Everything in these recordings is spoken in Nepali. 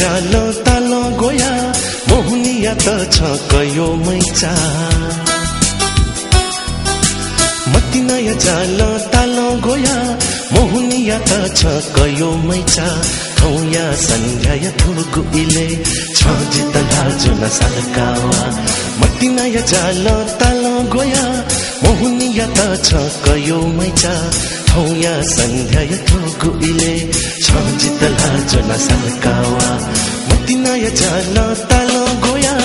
जालो तालो गोया मोहनिया त छ कयो मैचा मती नयाँ जालो तालो गोया मोहनिया त छ कयो मैचा खौया सन्ध्या थुगु इले छ जित लाजो नसलकावा मती नयाँ जालो तालो गोया मोहनिया त छ कयो मैचा खौया सन्ध्या थुगु इले छ जित लाजो नसलकावा मती नयाँ जालो तालो गोया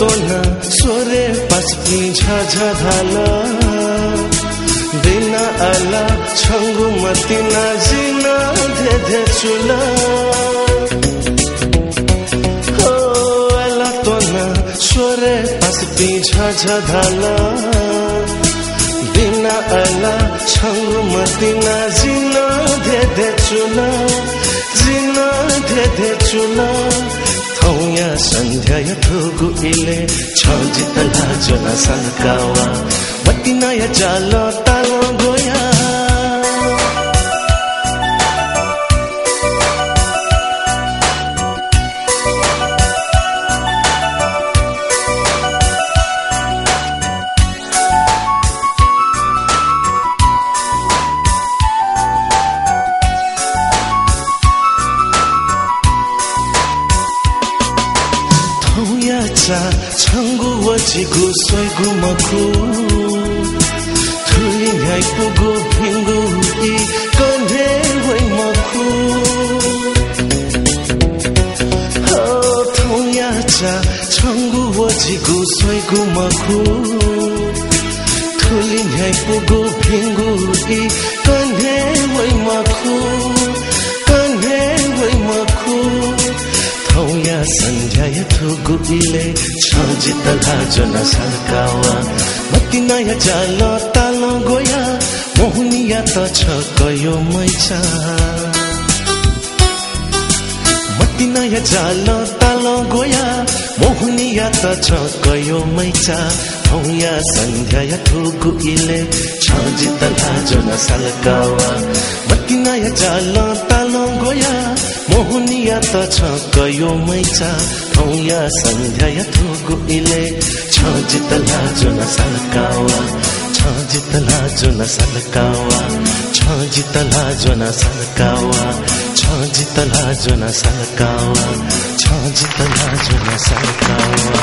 तोना सोरे पस्की झझधाला बिना आला छंगु मतिना जिना धे धे चुला हो आला तोना सोरे पस्की झझधाला बिना आला छंगु मतिना जिना धे धे चुला जिना धे धे चुला खौया सन्ध्या थुगु इले छ जित लाजो नसलकावा मती नयाँ जालो तालो गोया छंगु वचिगु सोइगु मखु थुली न्याय पुगु भिंगु इ कन्हे वै मखु हो थौया चा छंगु वचिगु सोइगु मखु थुली न्याय पुगु भिंगु इ कन्हे वै मखु कन्हे वै मखु खौया सन्ध्या थुगु इले छ जित लाजो नसलकावा मती नयाँ जालो तालो गोया मोहनिया त छ कयो मैचा मती नयाँ जालो तालो गोया मोहनिया त छ कयो मैचा खौया सन्ध्या थुगु इले छ जित लाजो नसलकावा मती नयाँ जालो तालो गोया मोहनिया त छ कयो मैचा खौया सन्ध्या थुगु इले छ जित लाजो नसलकावा छ जित लाजो नसलकावा छ जित लाजो नसलकावा छ जित लाजो नसलकावा छ जित लाजो नसलकावा